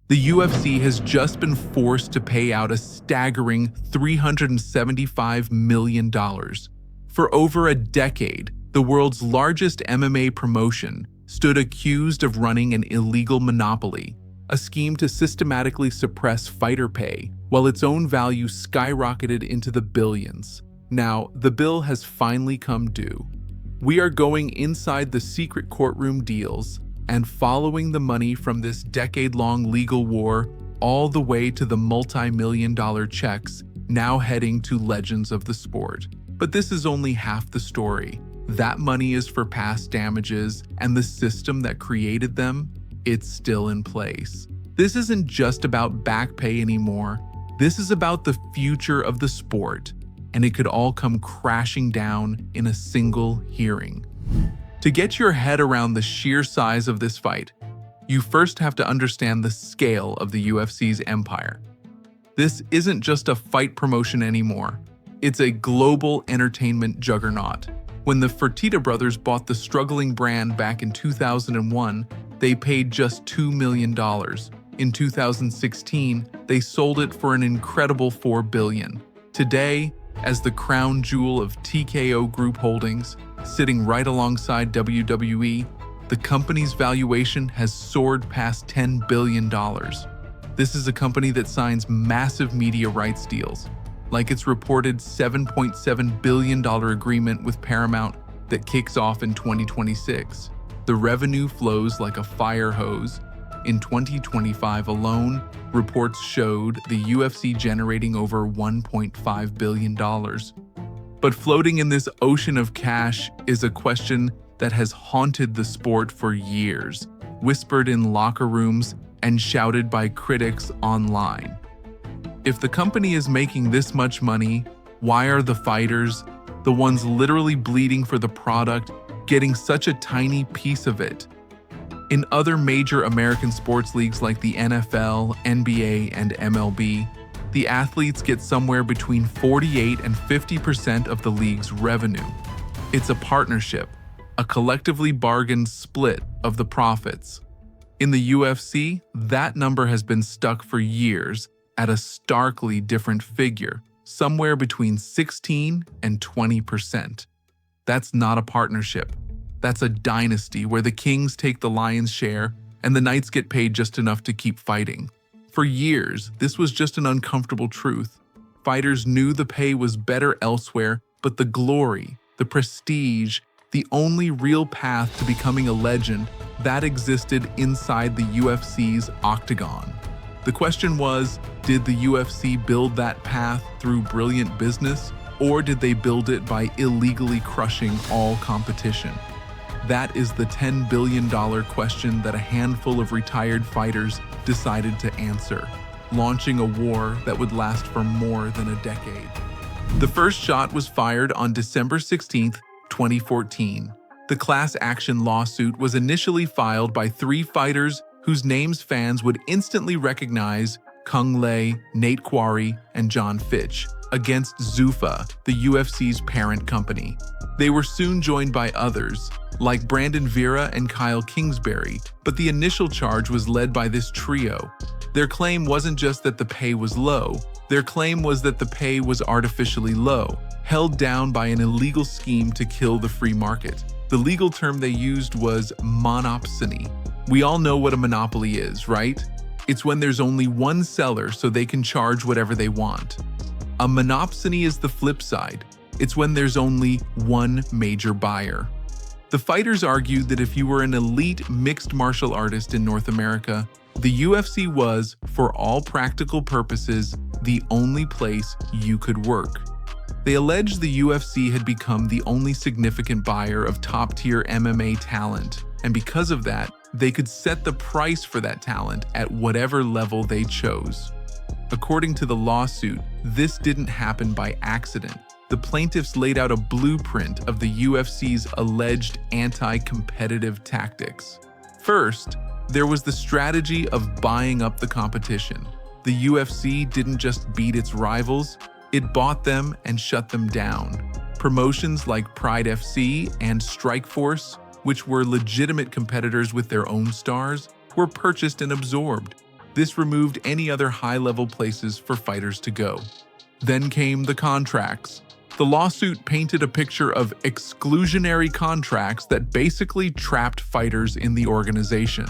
The UFC has just been forced to pay out a staggering $375 million. For over a decade, the world's largest MMA promotion stood accused of running an illegal monopoly, a scheme to systematically suppress fighter pay, while its own value skyrocketed into the billions. Now, the bill has finally come due. We are going inside the secret courtroom deals and following the money from this decade-long legal war all the way to the multi-million-dollar checks now heading to legends of the sport. But this is only half the story. That money is for past damages, and the system that created them, it's still in place. This isn't just about back pay anymore. This is about the future of the sport, and it could all come crashing down in a single hearing. To get your head around the sheer size of this fight, you first have to understand the scale of the UFC's empire. This isn't just a fight promotion anymore. It's a global entertainment juggernaut. When the Fertitta brothers bought the struggling brand back in 2001, they paid just $2 million. In 2016, they sold it for an incredible $4 billion. Today, as the crown jewel of TKO Group Holdings, sitting right alongside WWE, the company's valuation has soared past $10 billion. This is a company that signs massive media rights deals, like its reported $7.7 billion agreement with Paramount that kicks off in 2026. The revenue flows like a fire hose. In 2025 alone, reports showed the UFC generating over $1.5 billion. But floating in this ocean of cash is a question that has haunted the sport for years, whispered in locker rooms and shouted by critics online. If the company is making this much money, why are the fighters, the ones literally bleeding for the product, getting such a tiny piece of it? In other major American sports leagues like the NFL, NBA, and MLB, the athletes get somewhere between 48 and 50% of the league's revenue. It's a partnership, a collectively bargained split of the profits. In the UFC, that number has been stuck for years at a starkly different figure, somewhere between 16 and 20%. That's not a partnership. That's a dynasty where the kings take the lion's share and the knights get paid just enough to keep fighting. For years, this was just an uncomfortable truth. Fighters knew the pay was better elsewhere, but the glory, the prestige, the only real path to becoming a legend, that existed inside the UFC's octagon. The question was, did the UFC build that path through brilliant business, or did they build it by illegally crushing all competition? That is the $10 billion question that a handful of retired fighters decided to answer, launching a war that would last for more than a decade. The first shot was fired on December 16, 2014. The class action lawsuit was initially filed by 3 fighters whose names fans would instantly recognize: Kung Lei, Nate Quarry, and John Fitch, against Zuffa, the UFC's parent company. They were soon joined by others, like Brandon Vera and Kyle Kingsbury, but the initial charge was led by this trio. Their claim wasn't just that the pay was low. Their claim was that the pay was artificially low, held down by an illegal scheme to kill the free market. The legal term they used was monopsony. We all know what a monopoly is, right? It's when there's only one seller so they can charge whatever they want. A monopsony is the flip side. It's when there's only one major buyer. The fighters argued that if you were an elite mixed martial artist in North America, the UFC was, for all practical purposes, the only place you could work. They alleged the UFC had become the only significant buyer of top-tier MMA talent, and because of that, they could set the price for that talent at whatever level they chose. According to the lawsuit, this didn't happen by accident. The plaintiffs laid out a blueprint of the UFC's alleged anti-competitive tactics. First, there was the strategy of buying up the competition. The UFC didn't just beat its rivals, it bought them and shut them down. Promotions like Pride FC and Strikeforce, which were legitimate competitors with their own stars, were purchased and absorbed. This removed any other high-level places for fighters to go. Then came the contracts. The lawsuit painted a picture of exclusionary contracts that basically trapped fighters in the organization.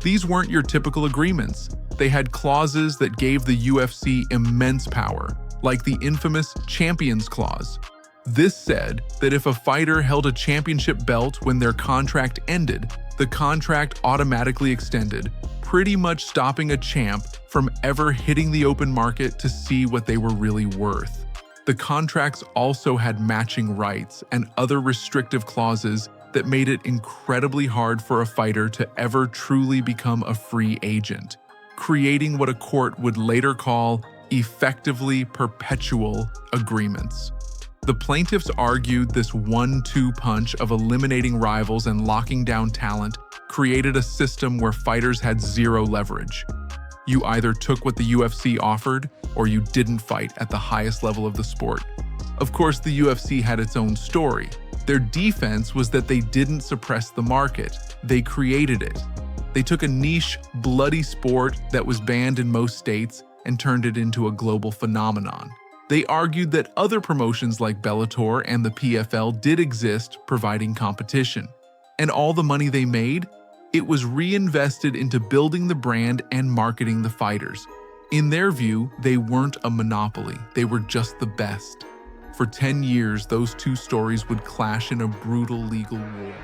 These weren't your typical agreements. They had clauses that gave the UFC immense power, like the infamous Champions Clause. This said that if a fighter held a championship belt when their contract ended, the contract automatically extended, pretty much stopping a champ from ever hitting the open market to see what they were really worth. The contracts also had matching rights and other restrictive clauses that made it incredibly hard for a fighter to ever truly become a free agent, creating what a court would later call effectively perpetual agreements. The plaintiffs argued this 1-2 punch of eliminating rivals and locking down talent created a system where fighters had zero leverage. You either took what the UFC offered, or you didn't fight at the highest level of the sport. Of course, the UFC had its own story. Their defense was that they didn't suppress the market, they created it. They took a niche, bloody sport that was banned in most states and turned it into a global phenomenon. They argued that other promotions like Bellator and the PFL did exist, providing competition. And all the money they made, it was reinvested into building the brand and marketing the fighters. In their view, they weren't a monopoly, they were just the best. For 10 years, those two stories would clash in a brutal legal war.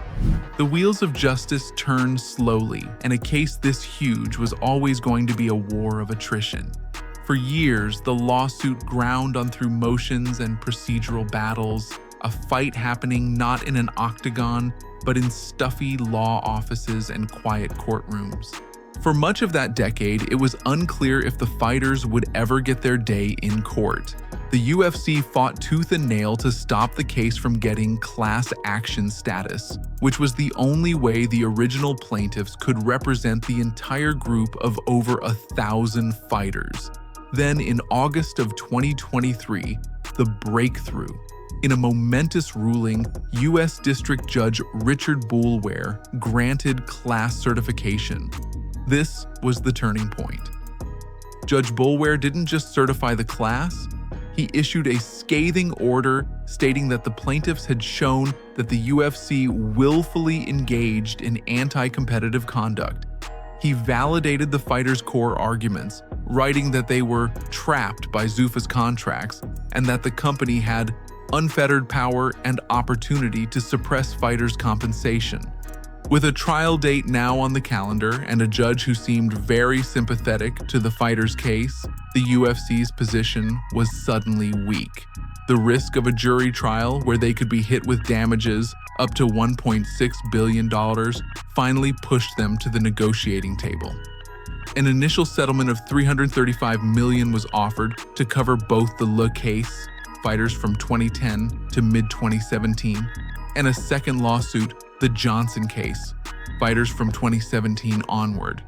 The wheels of justice turned slowly, and a case this huge was always going to be a war of attrition. For years, the lawsuit ground on through motions and procedural battles, a fight happening not in an octagon, but in stuffy law offices and quiet courtrooms. For much of that decade, it was unclear if the fighters would ever get their day in court. The UFC fought tooth and nail to stop the case from getting class action status, which was the only way the original plaintiffs could represent the entire group of over 1,000 fighters. Then in August of 2023, the breakthrough. In a momentous ruling, U.S. District Judge Richard Boulware granted class certification. This was the turning point. Judge Boulware didn't just certify the class, he issued a scathing order stating that the plaintiffs had shown that the UFC willfully engaged in anti-competitive conduct. He validated the fighters' core arguments, writing that they were trapped by Zuffa's contracts and that the company had unfettered power and opportunity to suppress fighters' compensation. With a trial date now on the calendar and a judge who seemed very sympathetic to the fighters' case, the UFC's position was suddenly weak. The risk of a jury trial where they could be hit with damages up to $1.6 billion finally pushed them to the negotiating table. An initial settlement of $335 million was offered to cover both the Le case, fighters from 2010 to mid-2017, and a second lawsuit, the Johnson case, fighters from 2017 onward.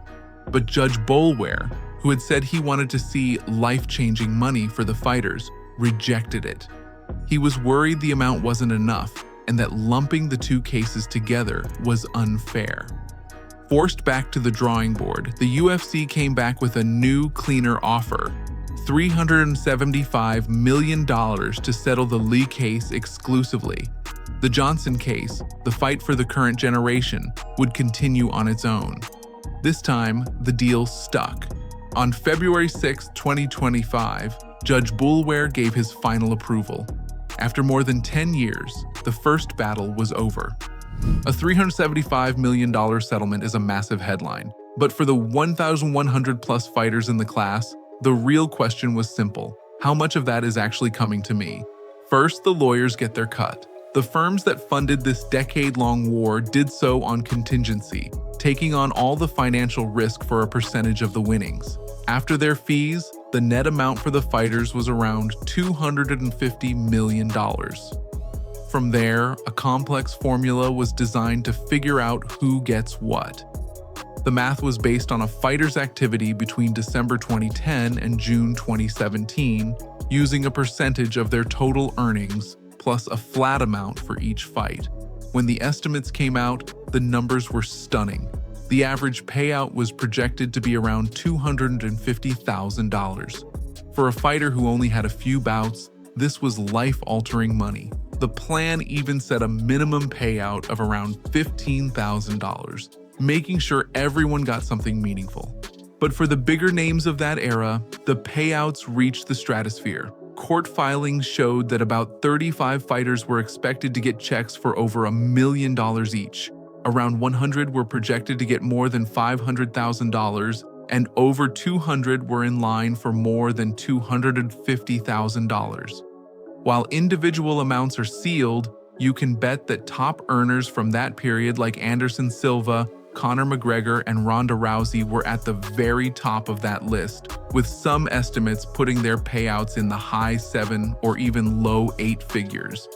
But Judge Boulware, who had said he wanted to see life-changing money for the fighters, rejected it. He was worried the amount wasn't enough and that lumping the two cases together was unfair. Forced back to the drawing board, the UFC came back with a new, cleaner offer, $375 million to settle the Lee case exclusively. The Johnson case, the fight for the current generation, would continue on its own. This time, the deal stuck. On February 6, 2025, Judge Boulware gave his final approval. After more than 10 years, the first battle was over. A $375 million settlement is a massive headline, but for the 1,100 plus fighters in the class, the real question was simple. How much of that is actually coming to me? First, the lawyers get their cut. The firms that funded this decade-long war did so on contingency, taking on all the financial risk for a percentage of the winnings. After their fees, the net amount for the fighters was around $250 million. From there, a complex formula was designed to figure out who gets what. The math was based on a fighter's activity between December 2010 and June 2017, using a percentage of their total earnings, plus a flat amount for each fight. When the estimates came out, the numbers were stunning. The average payout was projected to be around $250,000. For a fighter who only had a few bouts, this was life-altering money. The plan even set a minimum payout of around $15,000, making sure everyone got something meaningful. But for the bigger names of that era, the payouts reached the stratosphere. Court filings showed that about 35 fighters were expected to get checks for over $1 million each. Around 100 were projected to get more than $500,000, and over 200 were in line for more than $250,000. While individual amounts are sealed, you can bet that top earners from that period like Anderson Silva, Conor McGregor, and Ronda Rousey were at the very top of that list, with some estimates putting their payouts in the high 7 or even low 8 figures.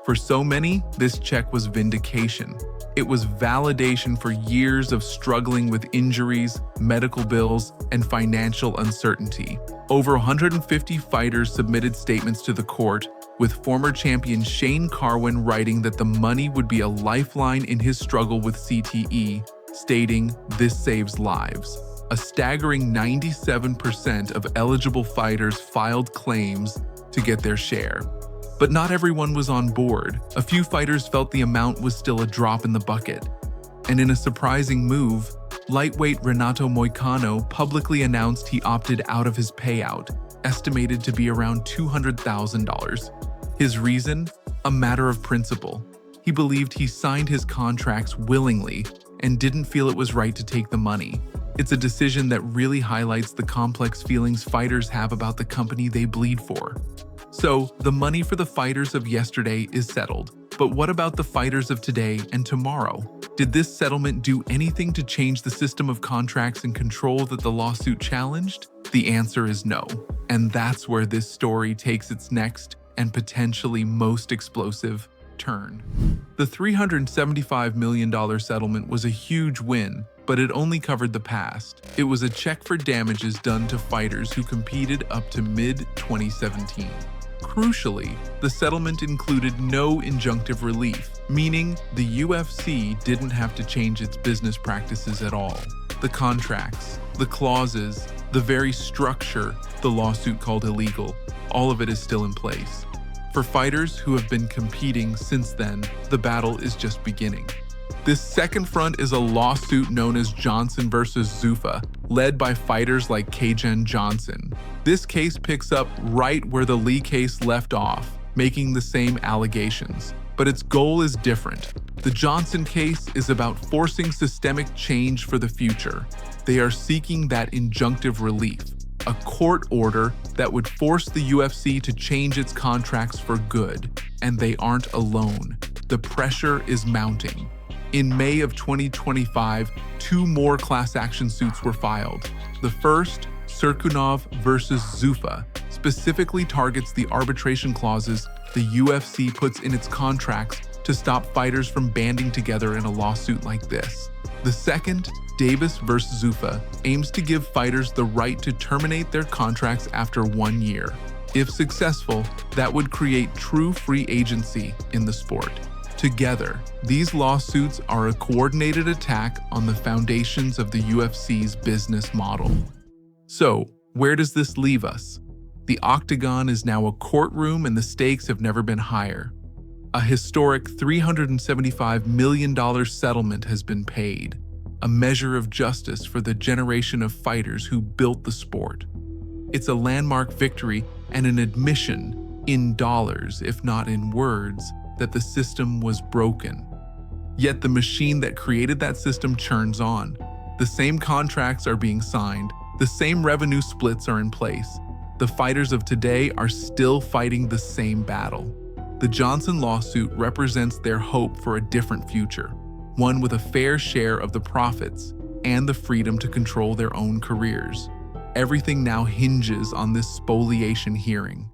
For so many, this check was vindication. It was validation for years of struggling with injuries, medical bills, and financial uncertainty. Over 150 fighters submitted statements to the court, with former champion Shane Carwin writing that the money would be a lifeline in his struggle with CTE, stating, "This saves lives." A staggering 97% of eligible fighters filed claims to get their share. But not everyone was on board. A few fighters felt the amount was still a drop in the bucket. And in a surprising move, lightweight Renato Moicano publicly announced he opted out of his payout, estimated to be around $200,000. His reason? A matter of principle. He believed he signed his contracts willingly and didn't feel it was right to take the money. It's a decision that really highlights the complex feelings fighters have about the company they bleed for. So, the money for the fighters of yesterday is settled. But what about the fighters of today and tomorrow? Did this settlement do anything to change the system of contracts and control that the lawsuit challenged? The answer is no. And that's where this story takes its next and potentially most explosive turn. The $375 million settlement was a huge win, but it only covered the past. It was a check for damages done to fighters who competed up to mid-2017. Crucially, the settlement included no injunctive relief, meaning the UFC didn't have to change its business practices at all. The contracts, the clauses, the very structure the lawsuit called illegal, all of it is still in place. For fighters who have been competing since then, the battle is just beginning. This second front is a lawsuit known as Johnson vs. Zuffa, led by fighters like Kajan Johnson. This case picks up right where the Lee case left off, making the same allegations. But its goal is different. The Johnson case is about forcing systemic change for the future. They are seeking that injunctive relief, a court order that would force the UFC to change its contracts for good. And they aren't alone. The pressure is mounting. In May of 2025, 2 more class action suits were filed. The first, Serkunov versus Zuffa, specifically targets the arbitration clauses the UFC puts in its contracts to stop fighters from banding together in a lawsuit like this. The second, Davis vs. Zuffa, aims to give fighters the right to terminate their contracts after 1 year. If successful, that would create true free agency in the sport. Together, these lawsuits are a coordinated attack on the foundations of the UFC's business model. So, where does this leave us? The octagon is now a courtroom and the stakes have never been higher. A historic $375 million settlement has been paid, a measure of justice for the generation of fighters who built the sport. It's a landmark victory and an admission, in dollars if not in words, that the system was broken. Yet the machine that created that system churns on. The same contracts are being signed, the same revenue splits are in place. The fighters of today are still fighting the same battle. The Johnson lawsuit represents their hope for a different future, one with a fair share of the profits and the freedom to control their own careers. Everything now hinges on this spoliation hearing.